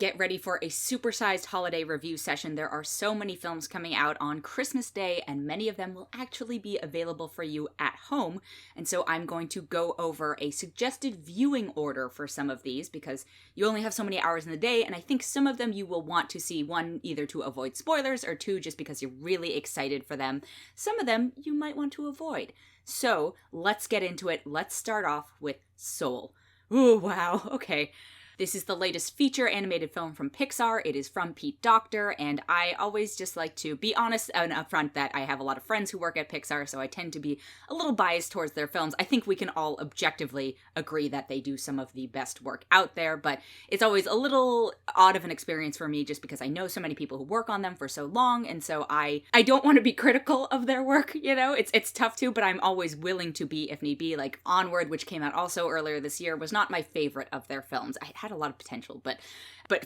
get ready for a supersized holiday review session. There are so many films coming out on Christmas Day, and many of them will actually be available for you at home. And so I'm going to go over a suggested viewing order for some of these, because you only have so many hours in the day, and I think some of them you will want to see, one, either to avoid spoilers, or two, just because you're really excited for them. Some of them you might want to avoid. So let's get into it. Let's start off with Soul. Ooh, wow, okay. This is the latest feature animated film from Pixar. It is from Pete Docter, and I always just like to be honest and upfront that I have a lot of friends who work at Pixar, so I tend to be a little biased towards their films. I think we can all objectively agree that they do some of the best work out there, but it's always a little odd of an experience for me just because I know so many people who work on them for so long, and so I don't want to be critical of their work, you know? It's tough to, but I'm always willing to be if need be. Like Onward, which came out also earlier this year, was not my favorite of their films. I had a lot of potential, but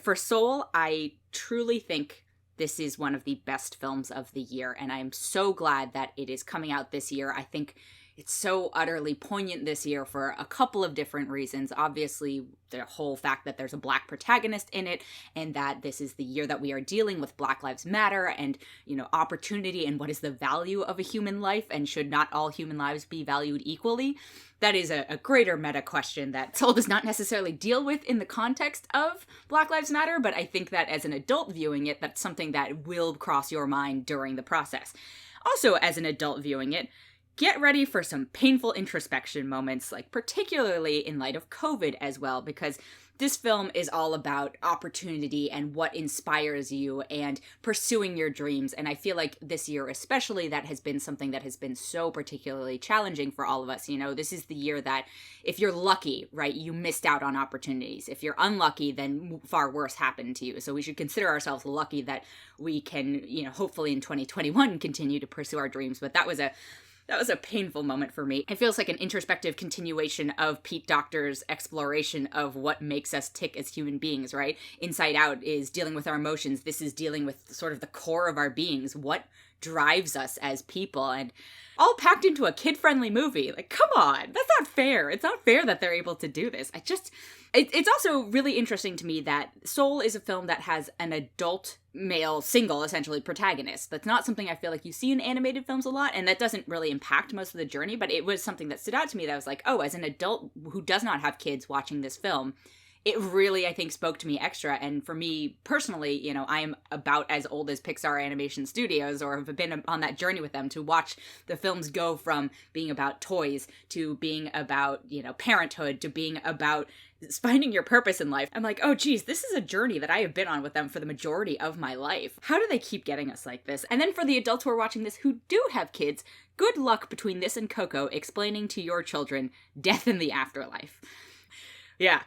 for Soul, I truly think this is one of the best films of the year, and I am so glad that it is coming out this year. I think it's so utterly poignant this year for a couple of different reasons. Obviously, the whole fact that there's a Black protagonist in it, and that this is the year that we are dealing with Black Lives Matter and, you know, opportunity and what is the value of a human life, and should not all human lives be valued equally. That is a greater meta question that Soul does not necessarily deal with in the context of Black Lives Matter, but I think that as an adult viewing it, that's something that will cross your mind during the process. Also, as an adult viewing it, get ready for some painful introspection moments, like particularly in light of COVID as well, because this film is all about opportunity and what inspires you and pursuing your dreams. And I feel like this year especially, that has been something that has been so particularly challenging for all of us. You know, this is the year that if you're lucky, right, you missed out on opportunities. If you're unlucky, then far worse happened to you. So we should consider ourselves lucky that we can, you know, hopefully in 2021 continue to pursue our dreams. But that was a painful moment for me. It feels like an introspective continuation of Pete Docter's exploration of what makes us tick as human beings, right? Inside Out is dealing with our emotions. This is dealing with sort of the core of our beings. What drives us as people? And all packed into a kid-friendly movie. Like, come on, that's not fair. It's not fair that they're able to do this. It's also really interesting to me that Soul is a film that has an adult male single, essentially, protagonist. That's not something I feel like you see in animated films a lot, and that doesn't really impact most of the journey, but it was something that stood out to me that I was like, oh, as an adult who does not have kids watching this film, it really, I think, spoke to me extra. And for me personally, you know, I am about as old as Pixar Animation Studios, or have been on that journey with them to watch the films go from being about toys to being about, you know, parenthood to being about finding your purpose in life. I'm like, oh geez, this is a journey that I have been on with them for the majority of my life. How do they keep getting us like this? And then for the adults who are watching this who do have kids, good luck between this and Coco explaining to your children death in the afterlife. Yeah.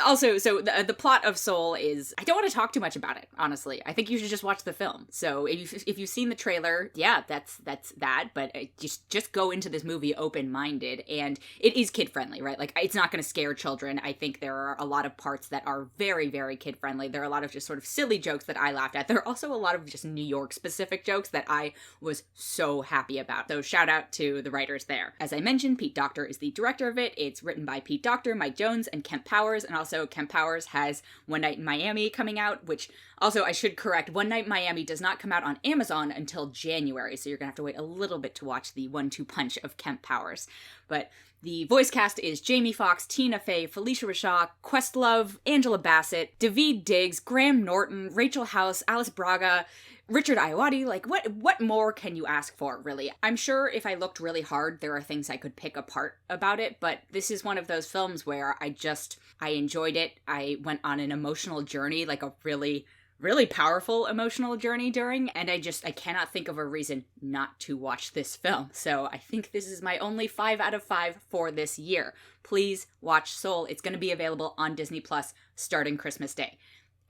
Also, so the plot of Soul is, I don't want to talk too much about it, honestly. I think you should just watch the film. So if you've seen the trailer, yeah, that's that. But just go into this movie open-minded, and it is kid-friendly, right? Like, it's not going to scare children. I think there are a lot of parts that are very, very kid-friendly. There are a lot of just sort of silly jokes that I laughed at. There are also a lot of just New York-specific jokes that I was so happy about. So shout out to the writers there. As I mentioned, Pete Docter is the director of it. It's written by Pete Docter, Mike Jones, and Kemp Powers. And also Kemp Powers has One Night in Miami coming out, which also I should correct, One Night in Miami does not come out on Amazon until January, so you're gonna have to wait a little bit to watch the 1-2 punch of Kemp Powers. But the voice cast is Jamie Foxx, Tina Fey, Felicia Rashad, Questlove, Angela Bassett, Daveed Diggs, Graham Norton, Rachel House, Alice Braga, Richard Ayoade. Like, what more can you ask for, really? I'm sure if I looked really hard, there are things I could pick apart about it, but this is one of those films where I enjoyed it. I went on an emotional journey, like a really, really powerful emotional journey during, and I cannot think of a reason not to watch this film. So I think this is my only 5 out of 5 for this year. Please watch Soul. It's going to be available on Disney Plus starting Christmas Day.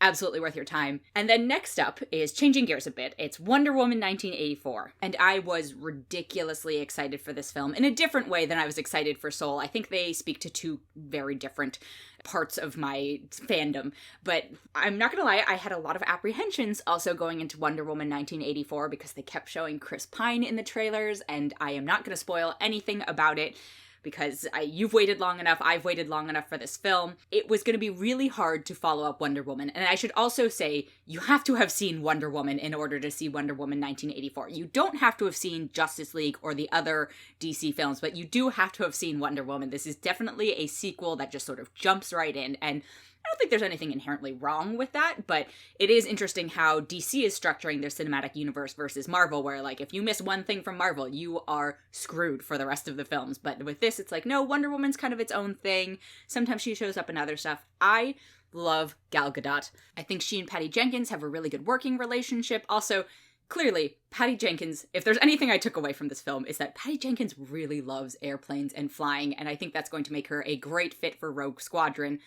Absolutely worth your time. And then next up is changing gears a bit. It's Wonder Woman 1984. And I was ridiculously excited for this film in a different way than I was excited for Soul. I think they speak to two very different parts of my fandom. But I'm not gonna lie, I had a lot of apprehensions also going into Wonder Woman 1984 because they kept showing Chris Pine in the trailers, and I am not gonna spoil anything about it. because you've waited long enough, I've waited long enough for this film. It was going to be really hard to follow up Wonder Woman. And I should also say, you have to have seen Wonder Woman in order to see Wonder Woman 1984. You don't have to have seen Justice League or the other DC films, but you do have to have seen Wonder Woman. This is definitely a sequel that just sort of jumps right in, and I don't think there's anything inherently wrong with that, but it is interesting how DC is structuring their cinematic universe versus Marvel, where, like, if you miss one thing from Marvel, you are screwed for the rest of the films. But with this, it's like, no, Wonder Woman's kind of its own thing. Sometimes she shows up in other stuff. I love Gal Gadot. I think she and Patty Jenkins have a really good working relationship. Also, clearly, Patty Jenkins, if there's anything I took away from this film, is that Patty Jenkins really loves airplanes and flying, and I think that's going to make her a great fit for Rogue Squadron.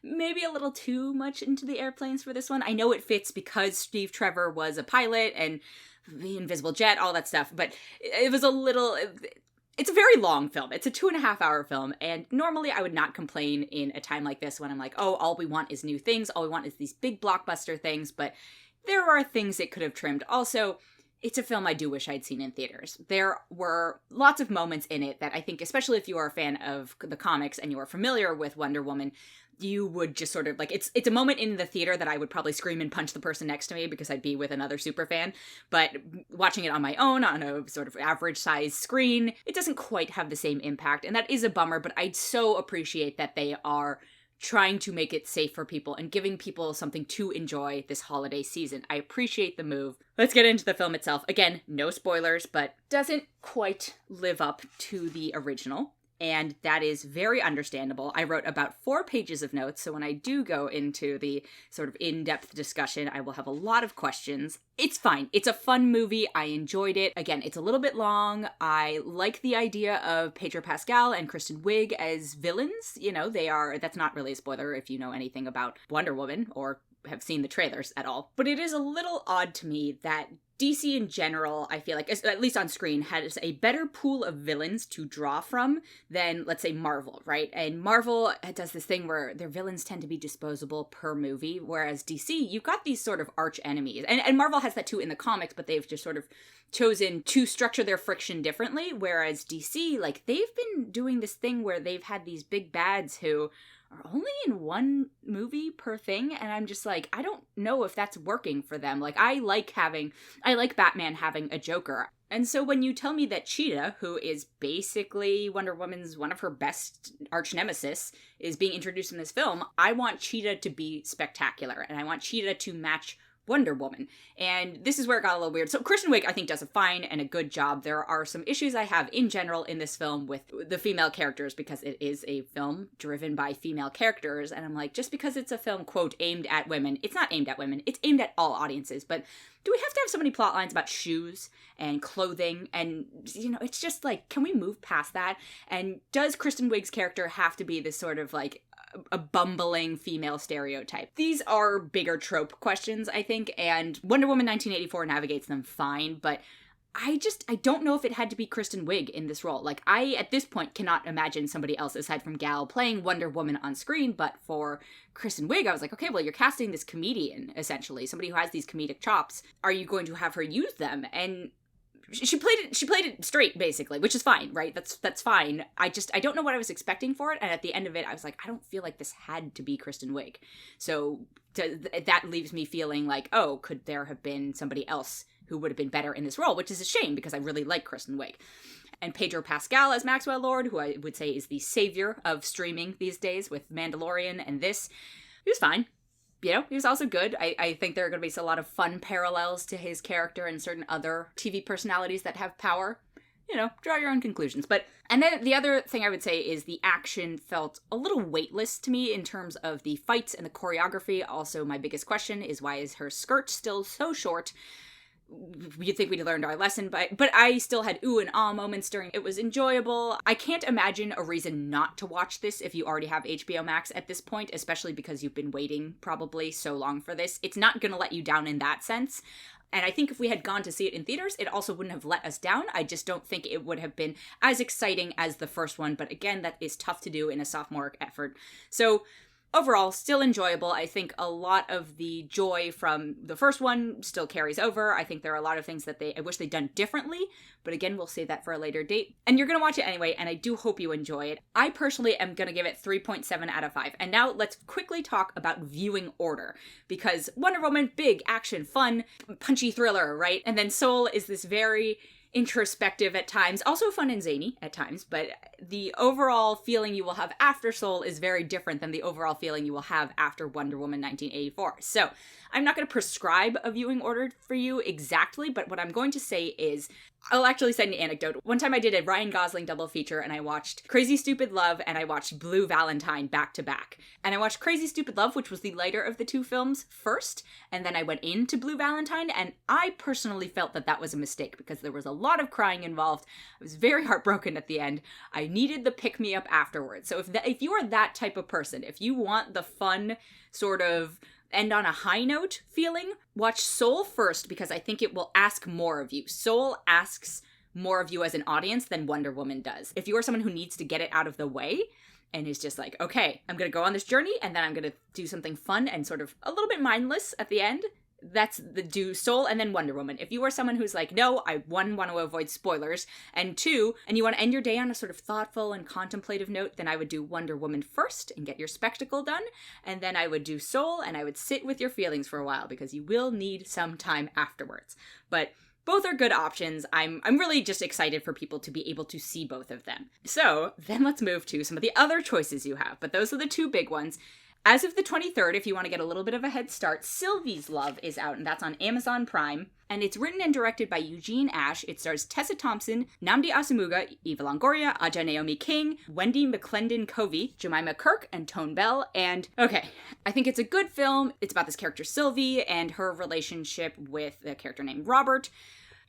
Maybe a little too much into the airplanes for this one. I know it fits because Steve Trevor was a pilot and the Invisible Jet, all that stuff, but it was a little... It's a very long film. It's a 2.5-hour film, and normally I would not complain in a time like this when I'm like, oh, all we want is new things, all we want is these big blockbuster things, but there are things it could have trimmed. Also, it's a film I do wish I'd seen in theaters. There were lots of moments in it that I think, especially if you are a fan of the comics and you are familiar with Wonder Woman, you would just sort of, like, it's a moment in the theater that I would probably scream and punch the person next to me because I'd be with another super fan. But watching it on my own, on a sort of average size screen, it doesn't quite have the same impact. And that is a bummer, but I so appreciate that they are trying to make it safe for people and giving people something to enjoy this holiday season. I appreciate the move. Let's get into the film itself. Again, no spoilers, but doesn't quite live up to the original. And that is very understandable. I wrote about 4 pages of notes, so when I do go into the sort of in-depth discussion, I will have a lot of questions. It's fine. It's a fun movie. I enjoyed it. Again, it's a little bit long. I like the idea of Pedro Pascal and Kristen Wiig as villains. You know, that's not really a spoiler if you know anything about Wonder Woman or have seen the trailers at all. But it is a little odd to me that DC in general, I feel like, at least on screen, has a better pool of villains to draw from than, let's say, Marvel, right? And Marvel does this thing where their villains tend to be disposable per movie, whereas DC, you've got these sort of arch enemies. And Marvel has that too in the comics, but they've just sort of chosen to structure their friction differently, whereas DC, like, they've been doing this thing where they've had these big bads who are only in one movie per thing, and I'm just like, I don't know if that's working for them. Like, I like Batman having a Joker. And so when you tell me that Cheetah, who is basically Wonder Woman's one of her best arch nemesis, is being introduced in this film, I want Cheetah to be spectacular, and I want Cheetah to match Wonder Woman. And this is where it got a little weird. So Kristen Wiig, I think, does a fine and a good job. There are some issues I have in general in this film with the female characters because it is a film driven by female characters. And I'm like, just because it's a film, quote, aimed at women, it's not aimed at women. It's aimed at all audiences. But do we have to have so many plot lines about shoes and clothing? And, you know, it's just like, can we move past that? And does Kristen Wiig's character have to be this sort of like a bumbling female stereotype? These are bigger trope questions, I think, and Wonder Woman 1984 navigates them fine, but I don't know if it had to be Kristen Wiig in this role. Like, I, at this point, cannot imagine somebody else aside from Gal playing Wonder Woman on screen, but for Kristen Wiig, I was like, okay, well, you're casting this comedian, essentially, somebody who has these comedic chops. Are you going to have her use them? And she played it straight, basically, which is fine, right? That's fine. I don't know what I was expecting for it, and at the end of it, I was like, I don't feel like this had to be Kristen Wiig. So that leaves me feeling like, oh, could there have been somebody else who would have been better in this role, which is a shame because I really like Kristen Wiig. And Pedro Pascal as Maxwell Lord, who I would say is the savior of streaming these days with Mandalorian and this, he was fine. You know, he was also good. I think there are going to be a lot of fun parallels to his character and certain other TV personalities that have power. You know, draw your own conclusions. And then the other thing I would say is the action felt a little weightless to me in terms of the fights and the choreography. Also, my biggest question is, why is her skirt still so short? You'd think we'd learned our lesson, but I still had ooh and ah moments during it. Was enjoyable. I can't imagine a reason not to watch this if you already have HBO Max at this point, especially because you've been waiting probably so long for this. It's not going to let you down in that sense. And I think if we had gone to see it in theaters, it also wouldn't have let us down. I just don't think it would have been as exciting as the first one. But again, that is tough to do in a sophomoric effort. So overall, still enjoyable. I think a lot of the joy from the first one still carries over. I think there are a lot of things that I wish they'd done differently, but again, we'll save that for a later date. And you're going to watch it anyway, and I do hope you enjoy it. I personally am going to give it 3.7 out of 5. And now let's quickly talk about viewing order, because Wonder Woman, big action, fun, punchy thriller, right? And then Soul is this very introspective at times, also fun and zany at times, but the overall feeling you will have after Soul is very different than the overall feeling you will have after Wonder Woman 1984. So I'm not going to prescribe a viewing order for you exactly, but what I'm going to say is, I'll actually send an anecdote. One time I did a Ryan Gosling double feature, and I watched Crazy Stupid Love and I watched Blue Valentine back to back. And I watched Crazy Stupid Love, which was the lighter of the two films, first, and then I went into Blue Valentine, and I personally felt that that was a mistake because there was a lot of crying involved. I was very heartbroken at the end. I needed the pick-me-up afterwards. So if you are that type of person, if you want the fun sort of end on a high note feeling, watch Soul first, because I think it will ask more of you. Soul asks more of you as an audience than Wonder Woman does. If you are someone who needs to get it out of the way and is just like, okay, I'm going to go on this journey and then I'm going to do something fun and sort of a little bit mindless at the end, that's the do Soul and then Wonder Woman. If you are someone who's like, no, I one, want to avoid spoilers, and two, and you want to end your day on a sort of thoughtful and contemplative note, then I would do Wonder Woman first and get your spectacle done, and then I would do Soul and I would sit with your feelings for a while because you will need some time afterwards. But both are good options. I'm really just excited for people to be able to see both of them. So then let's move to some of the other choices you have, but those are the two big ones. As of the 23rd, if you want to get a little bit of a head start, Sylvie's Love is out, and that's on Amazon Prime. And it's written and directed by Eugene Ash. It stars Tessa Thompson, Nnamdi Asomugha, Eva Longoria, Aja Naomi King, Wendy McClendon-Covey, Jemima Kirk, and Tone Bell. And, okay, I think it's a good film. It's about this character Sylvie and her relationship with a character named Robert,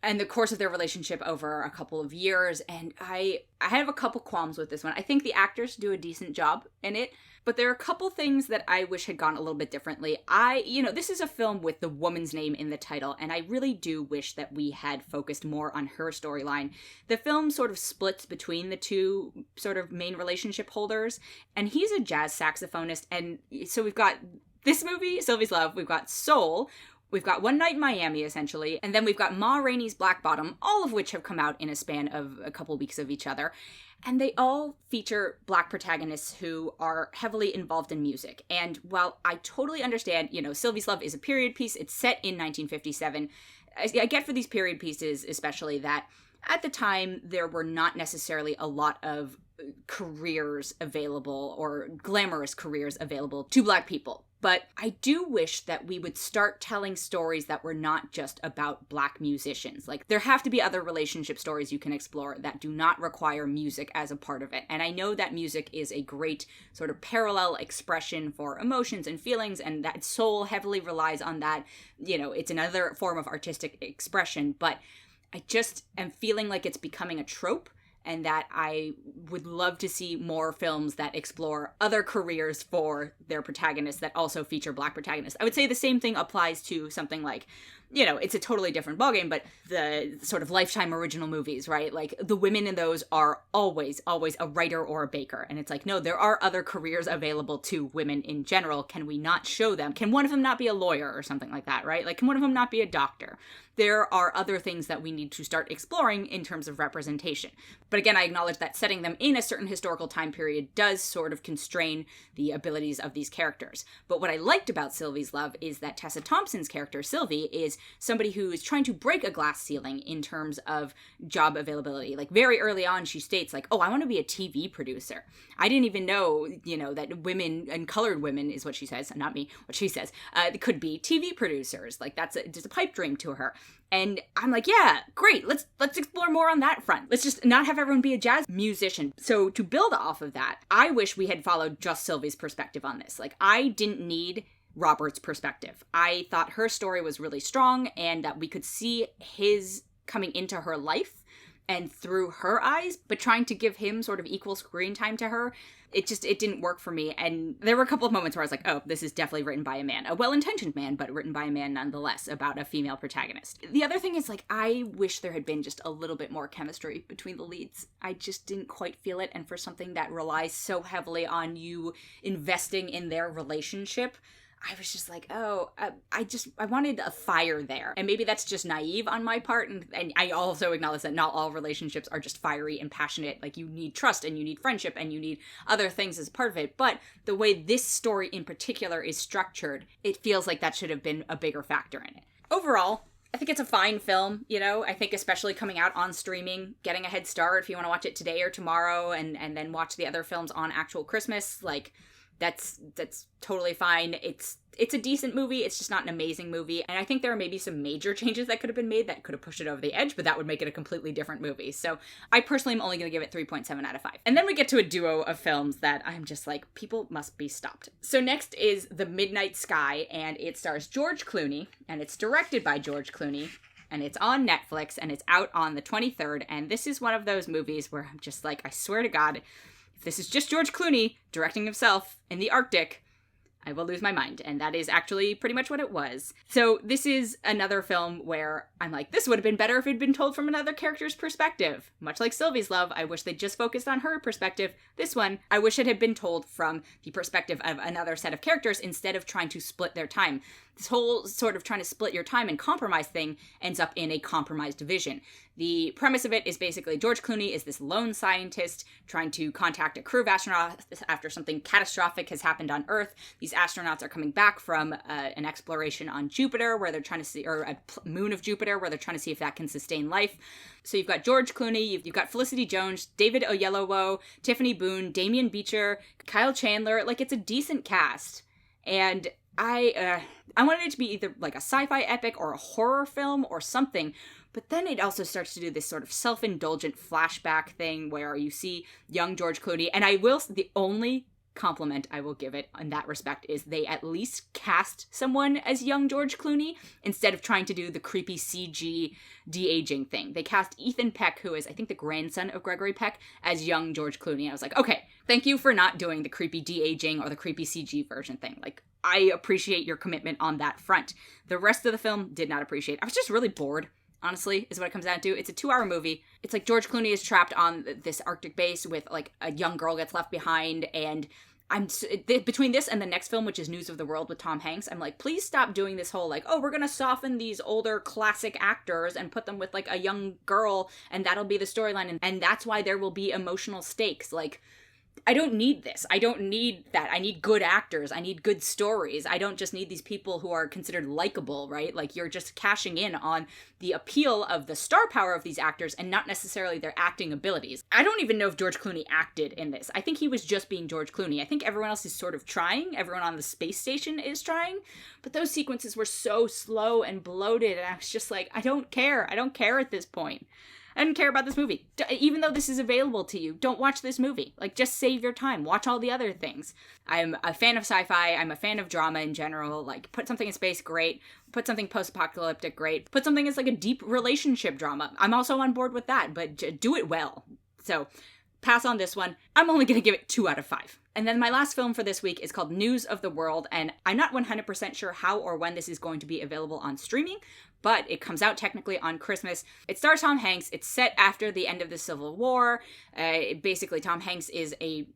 and the course of their relationship over a couple of years. And I have a couple qualms with this one. I think the actors do a decent job in it, but there are a couple things that I wish had gone a little bit differently. This is a film with the woman's name in the title, and I really do wish that we had focused more on her storyline. The film sort of splits between the two sort of main relationship holders, and he's a jazz saxophonist, and so we've got this movie, Sylvie's Love, we've got Soul, we've got One Night in Miami, essentially, and then we've got Ma Rainey's Black Bottom, all of which have come out in a span of a couple weeks of each other. And they all feature Black protagonists who are heavily involved in music. And while I totally understand, Sylvie's Love is a period piece, it's set in 1957, I get for these period pieces especially that at the time there were not necessarily a lot of careers available or glamorous careers available to Black people. But I do wish that we would start telling stories that were not just about Black musicians. Like, there have to be other relationship stories you can explore that do not require music as a part of it. And I know that music is a great sort of parallel expression for emotions and feelings, and that Soul heavily relies on that. It's another form of artistic expression, but I just am feeling like it's becoming a trope, and that I would love to see more films that explore other careers for their protagonists that also feature Black protagonists. I would say the same thing applies to something like, it's a totally different ballgame, but the sort of Lifetime original movies, right? Like, the women in those are always a writer or a baker. And it's like, no, there are other careers available to women in general. Can we not show them? Can one of them not be a lawyer or something like that, right? Like, can one of them not be a doctor? There are other things that we need to start exploring in terms of representation. But again, I acknowledge that setting them in a certain historical time period does sort of constrain the abilities of these characters. But what I liked about Sylvie's Love is that Tessa Thompson's character, Sylvie, is somebody who is trying to break a glass ceiling in terms of job availability. Like, very early on, she states, like, oh, I want to be a TV producer. I didn't even know, that women and colored women is what she says, not me, what she says, could be TV producers. Like, that's just a pipe dream to her. And I'm like, yeah, great. Let's explore more on that front. Let's just not have everyone be a jazz musician. So to build off of that, I wish we had followed just Sylvie's perspective on this. Like, I didn't need Robert's perspective. I thought her story was really strong and that we could see his coming into her life and through her eyes, but trying to give him sort of equal screen time to her, it didn't work for me. And there were a couple of moments where I was like, oh, this is definitely written by a man. A well-intentioned man, but written by a man nonetheless, about a female protagonist. The other thing is, like, I wish there had been just a little bit more chemistry between the leads. I just didn't quite feel it, and for something that relies so heavily on you investing in their relationship, I was just like, oh, I wanted a fire there. And maybe that's just naive on my part. And I also acknowledge that not all relationships are just fiery and passionate. Like, you need trust and you need friendship and you need other things as part of it. But the way this story in particular is structured, it feels like that should have been a bigger factor in it. Overall, I think it's a fine film, you know. I think especially coming out on streaming, getting a head start if you want to watch it today or tomorrow and then watch the other films on actual Christmas, like, that's totally fine. It's a decent movie. It's just not an amazing movie. And I think there are maybe some major changes that could have been made that could have pushed it over the edge, but that would make it a completely different movie. So I personally am only going to give it 3.7 out of 5. And then we get to a duo of films that I'm just like, people must be stopped. So next is The Midnight Sky, and it stars George Clooney, and it's directed by George Clooney, and it's on Netflix, and it's out on the 23rd. And this is one of those movies where I'm just like, I swear to God, if this is just George Clooney directing himself in the Arctic, I will lose my mind. And that is actually pretty much what it was. So this is another film where I'm like, this would have been better if it had been told from another character's perspective. Much like Sylvie's Love, I wish they just focused on her perspective. This one, I wish it had been told from the perspective of another set of characters instead of trying to split their time. This whole sort of trying to split your time and compromise thing ends up in a compromised vision. The premise of it is basically George Clooney is this lone scientist trying to contact a crew of astronauts after something catastrophic has happened on Earth. These astronauts are coming back from an exploration on Jupiter where they're trying to see, or a moon of Jupiter where they're trying to see if that can sustain life. So you've got George Clooney, you've got Felicity Jones, David Oyelowo, Tiffany Boone, Damian Beecher, Kyle Chandler. Like, it's a decent cast. And I wanted it to be either like a sci-fi epic or a horror film or something, but then it also starts to do this sort of self-indulgent flashback thing where you see young George Clooney, and the only compliment I will give it in that respect is they at least cast someone as young George Clooney instead of trying to do the creepy CG de-aging thing. They cast Ethan Peck, who is, I think, the grandson of Gregory Peck, as young George Clooney. And I was like, okay, thank you for not doing the creepy de-aging or the creepy CG version thing. Like, I appreciate your commitment on that front. The rest of the film did not appreciate. I was just really bored, honestly, is what it comes down to. It's a 2-hour movie. It's like George Clooney is trapped on this Arctic base with, like, a young girl gets left behind, and between this and the next film, which is News of the World with Tom Hanks, I'm like, please stop doing this whole, like, oh, we're gonna soften these older classic actors and put them with, like, a young girl, and that'll be the storyline, and that's why there will be emotional stakes. Like, I don't need this. I don't need that. I need good actors. I need good stories. I don't just need these people who are considered likable, right? Like, you're just cashing in on the appeal of the star power of these actors and not necessarily their acting abilities. I don't even know if George Clooney acted in this. I think he was just being George Clooney. I think everyone else is sort of trying. Everyone on the space station is trying. But those sequences were so slow and bloated, and I was just like, I don't care. I don't care at this point. I didn't care about this movie. Even though this is available to you, don't watch this movie. Like, just save your time. Watch all the other things. I'm a fan of sci-fi. I'm a fan of drama in general. Like, put something in space, great. Put something post-apocalyptic, great. Put something as, like, a deep relationship drama. I'm also on board with that, but do it well. So, pass on this one. I'm only going to give it 2 out of 5. And then my last film for this week is called News of the World, and I'm not 100% sure how or when this is going to be available on streaming, but it comes out technically on Christmas. It stars Tom Hanks. It's set after the end of the Civil War. Basically, Tom Hanks is a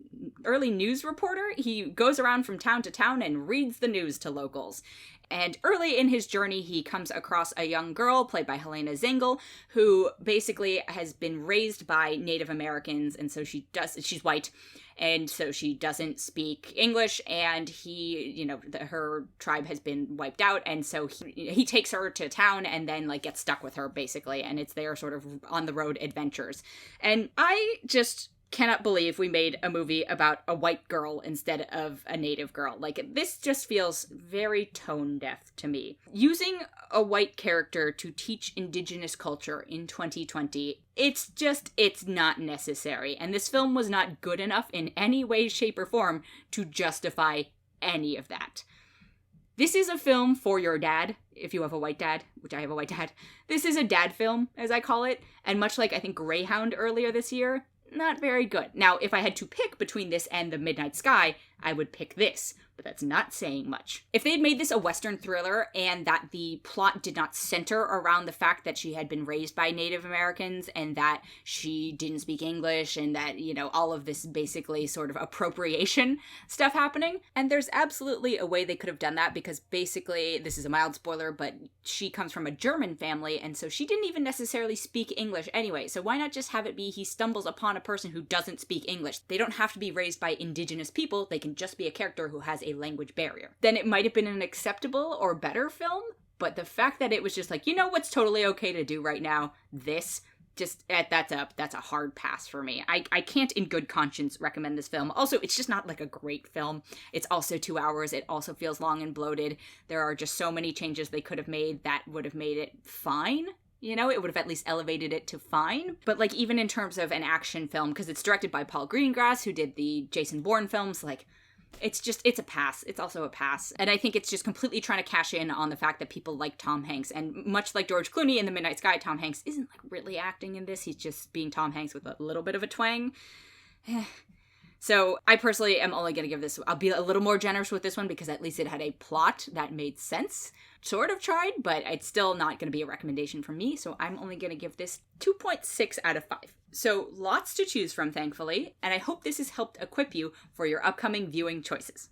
early news reporter. He goes around from town to town and reads the news to locals. And early in his journey, he comes across a young girl, played by Helena Zengel, who basically has been raised by Native Americans, and so she's white, and so she doesn't speak English, and her tribe has been wiped out, and so he takes her to town and then, like, gets stuck with her, basically, and it's their sort of on-the-road adventures. And I just cannot believe we made a movie about a white girl instead of a native girl. Like, this just feels very tone deaf to me. Using a white character to teach indigenous culture in 2020, it's not necessary. And this film was not good enough in any way, shape, or form to justify any of that. This is a film for your dad. if you have a white dad, which I have a white dad, this is a dad film, as I call it, and much like I think Greyhound earlier this year, not very good. Now, if I had to pick between this and The Midnight Sky, I would pick this, but that's not saying much. If they had made this a Western thriller and that the plot did not center around the fact that she had been raised by Native Americans and that she didn't speak English and that, you know, all of this basically sort of appropriation stuff happening, and there's absolutely a way they could have done that because basically, this is a mild spoiler, but she comes from a German family and so she didn't even necessarily speak English anyway, so why not just have it be he stumbles upon a person who doesn't speak English? They don't have to be raised by indigenous people, they can just be a character who has a language barrier. Then it might have been an acceptable or better film, but the fact that it was just like, you know what's totally okay to do right now? This. Just, that's a hard pass for me. I can't in good conscience recommend this film. Also, it's just not like a great film. It's also 2 hours. It also feels long and bloated. There are just so many changes they could have made that would have made it fine. You know, it would have at least elevated it to fine. But, like, even in terms of an action film, because it's directed by Paul Greengrass, who did the Jason Bourne films, like, it's a pass. It's also a pass. And I think it's just completely trying to cash in on the fact that people like Tom Hanks. And much like George Clooney in The Midnight Sky, Tom Hanks isn't, like, really acting in this. He's just being Tom Hanks with a little bit of a twang. So I personally am only going to give this, I'll be a little more generous with this one because at least it had a plot that made sense. Sort of tried, but it's still not going to be a recommendation from me, so I'm only going to give this 2.6 out of 5. So lots to choose from, thankfully, and I hope this has helped equip you for your upcoming viewing choices.